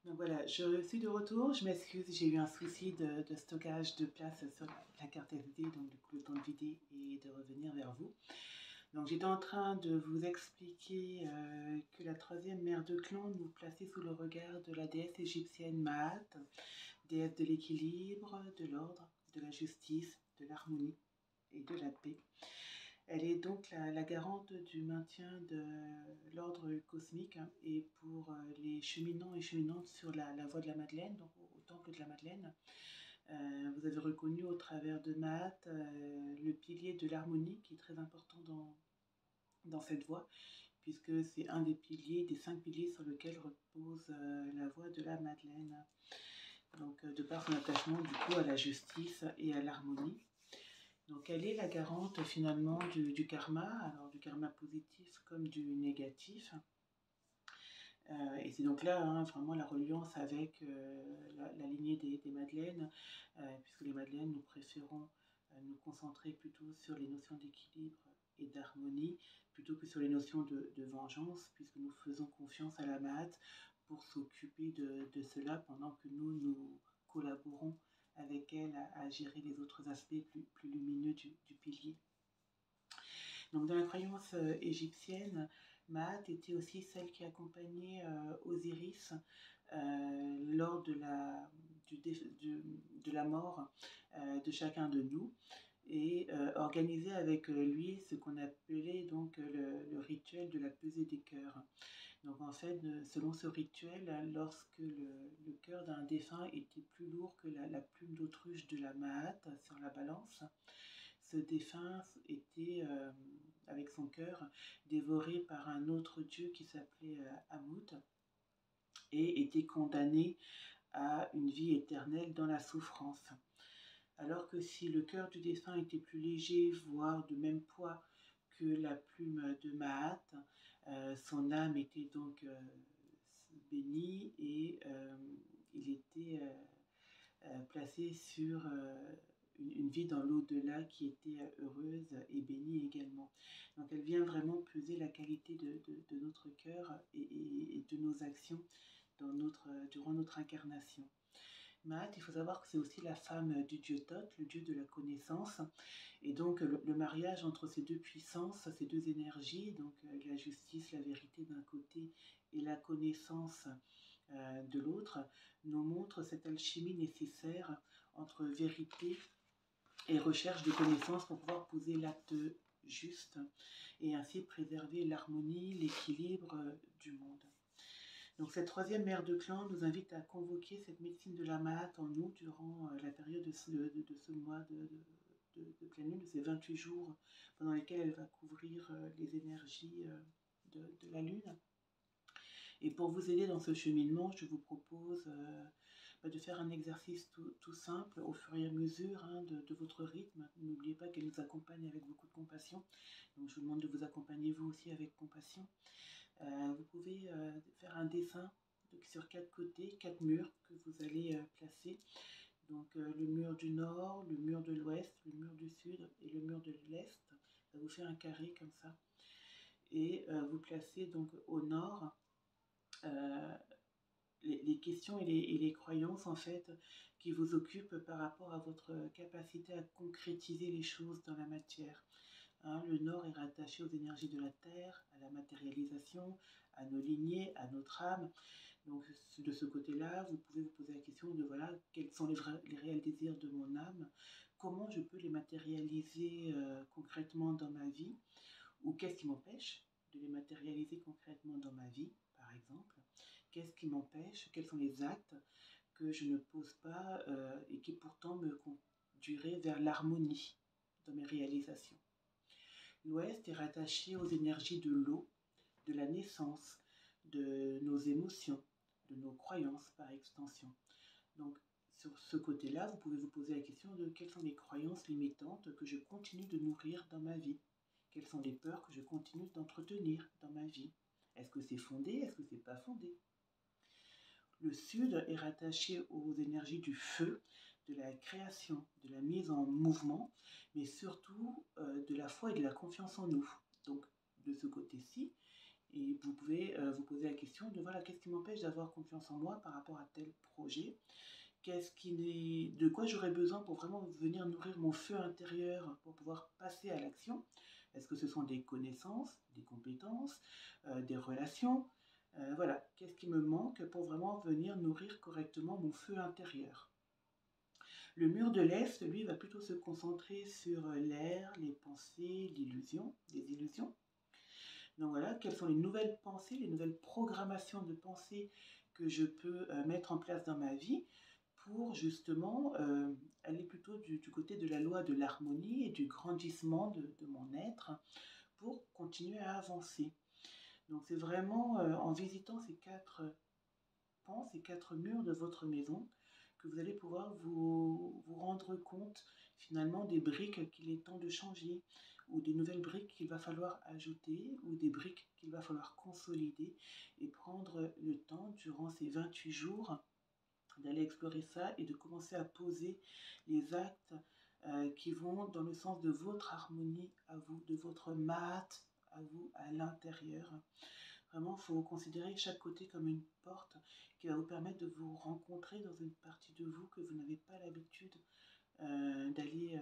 Donc voilà, je suis de retour. Je m'excuse, j'ai eu un souci de stockage de place sur la carte SD, donc du coup le temps de vider et de revenir vers vous. Donc j'étais en train de vous expliquer que la troisième mère de clan nous plaçait sous le regard de la déesse égyptienne Maat, déesse de l'équilibre, de l'ordre, de la justice, de l'harmonie et de la paix. Elle est donc la garante du maintien de l'ordre cosmique, hein, et pour les cheminants et cheminantes sur la voie de la Madeleine, donc au temple de la Madeleine. Vous avez reconnu au travers de Maat le pilier de l'harmonie qui est très important dans cette voie, puisque c'est un des piliers, des 5 piliers sur lesquels repose la voie de la Madeleine. Donc de par son attachement du coup à la justice et à l'harmonie. Donc elle est la garante finalement du karma, alors du karma positif comme du négatif. Et c'est donc là vraiment la reliance avec la lignée des Madeleines, puisque les Madeleines, nous préférons nous concentrer plutôt sur les notions d'équilibre et d'harmonie, plutôt que sur les notions de vengeance, puisque nous faisons confiance à la Maat pour s'occuper de cela pendant que nous collaborons avec elle à gérer les autres aspects plus lumineux du pilier. Donc dans la croyance égyptienne, Maat était aussi celle qui accompagnait Osiris lors de la mort de chacun de nous et organisait avec lui ce qu'on appelait donc le rituel de la pesée des cœurs. Donc en fait, selon ce rituel, lorsque le cœur d'un défunt était plus lourd que la plume d'autruche de la Maat sur la balance, ce défunt était, avec son cœur, dévoré par un autre dieu qui s'appelait Amout et était condamné à une vie éternelle dans la souffrance. Alors que si le cœur du défunt était plus léger, voire de même poids que la plume de Maat, son âme était donc bénie et il était placé sur une vie dans l'au-delà qui était heureuse et bénie également. Donc elle vient vraiment peser la qualité de notre cœur et de nos actions durant notre incarnation. Maat, il faut savoir que c'est aussi la femme du dieu Thoth, le dieu de la connaissance. Et donc le mariage entre ces deux puissances, ces deux énergies, donc la justice, la vérité d'un côté et la connaissance de l'autre, nous montre cette alchimie nécessaire entre vérité et recherche de connaissances pour pouvoir poser l'acte juste et ainsi préserver l'harmonie, l'équilibre du monde. Donc cette troisième mère de clan nous invite à convoquer cette médecine de la Maat en nous durant la période de ce mois de pleine lune, de ces 28 jours pendant lesquels elle va couvrir les énergies de la lune. Et pour vous aider dans ce cheminement, je vous propose de faire un exercice tout simple au fur et à mesure de votre rythme. N'oubliez pas qu'elle nous accompagne avec beaucoup de compassion. Donc je vous demande de vous accompagner vous aussi avec compassion. Vous pouvez faire un dessin sur 4 côtés, 4 murs que vous allez placer. Donc le mur du nord, le mur de l'ouest, le mur du sud et le mur de l'est. Ça vous fait un carré comme ça. Et vous placez donc au nord les questions et les croyances en fait qui vous occupent par rapport à votre capacité à concrétiser les choses dans la matière. Le nord est rattaché aux énergies de la terre, à la matérialisation, à nos lignées, à notre âme. Donc de ce côté-là, vous pouvez vous poser la question de voilà, quels sont les réels désirs de mon âme, comment je peux les matérialiser concrètement dans ma vie, ou qu'est-ce qui m'empêche de les matérialiser concrètement dans ma vie, par exemple. Qu'est-ce qui m'empêche, quels sont les actes que je ne pose pas et qui pourtant me conduiraient vers l'harmonie dans mes réalisations. L'Ouest est rattaché aux énergies de l'eau, de la naissance, de nos émotions, de nos croyances par extension. Donc, sur ce côté-là, vous pouvez vous poser la question de quelles sont les croyances limitantes que je continue de nourrir dans ma vie. Quelles sont les peurs que je continue d'entretenir dans ma vie. Est-ce que c'est fondé? Est-ce que c'est pas fondé? Le Sud est rattaché aux énergies du feu, de la création, de la mise en mouvement, mais surtout de la foi et de la confiance en nous. Donc, de ce côté-ci, Et vous pouvez vous poser la question de voilà, qu'est-ce qui m'empêche d'avoir confiance en moi par rapport à tel projet? De quoi j'aurais besoin pour vraiment venir nourrir mon feu intérieur pour pouvoir passer à l'action? Est-ce que ce sont des connaissances, des compétences, des relations? Voilà, qu'est-ce qui me manque pour vraiment venir nourrir correctement mon feu intérieur? Le mur de l'Est, lui, va plutôt se concentrer sur l'air, les pensées, l'illusion, les illusions. Donc voilà, quelles sont les nouvelles pensées, les nouvelles programmations de pensée que je peux mettre en place dans ma vie pour justement aller plutôt du côté de la loi de l'harmonie et du grandissement de mon être pour continuer à avancer. Donc c'est vraiment en visitant ces 4 pans, ces 4 murs de votre maison, que vous allez pouvoir vous rendre compte finalement des briques qu'il est temps de changer, ou des nouvelles briques qu'il va falloir ajouter, ou des briques qu'il va falloir consolider, et prendre le temps durant ces 28 jours d'aller explorer ça et de commencer à poser les actes qui vont dans le sens de votre harmonie à vous, de votre mat à vous à l'intérieur. Vraiment, il faut considérer chaque côté comme une porte qui va vous permettre de vous rencontrer dans une partie de vous que vous n'avez pas l'habitude d'aller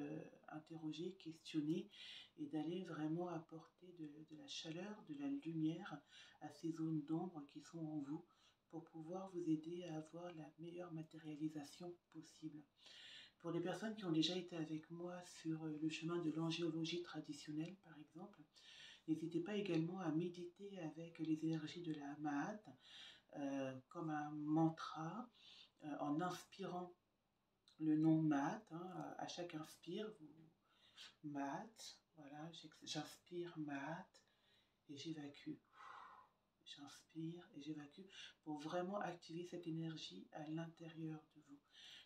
interroger, questionner et d'aller vraiment apporter de la chaleur, de la lumière à ces zones d'ombre qui sont en vous pour pouvoir vous aider à avoir la meilleure matérialisation possible. Pour les personnes qui ont déjà été avec moi sur le chemin de l'angéologie traditionnelle, par exemple, n'hésitez pas également à méditer avec les énergies de la Mahat comme un mantra en inspirant le nom Mahat. Hein, à chaque inspire, Mahat, voilà, j'inspire Mahat et j'évacue. J'inspire et j'évacue pour vraiment activer cette énergie à l'intérieur de vous.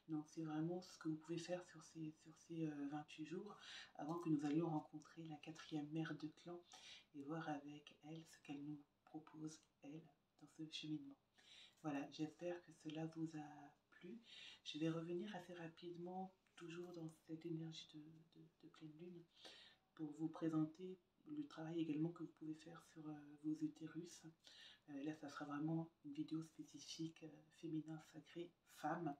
Donc c'est vraiment ce que vous pouvez faire sur ces 28 jours avant que nous allions rencontrer la 4e mère de clan et voir avec elle ce qu'elle nous propose, elle, dans ce cheminement. Voilà, j'espère que cela vous a plu. Je vais revenir assez rapidement, toujours dans cette énergie de pleine lune, pour vous présenter le travail également que vous pouvez faire sur vos utérus. Là, ça sera vraiment une vidéo spécifique féminin sacré, femme,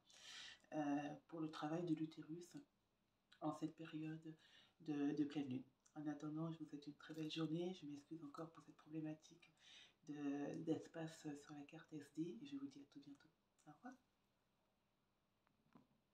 pour le travail de l'utérus en cette période de pleine lune. En attendant, je vous souhaite une très belle journée. Je m'excuse encore pour cette problématique d'espace sur la carte SD et je vous dis à tout bientôt. Au revoir.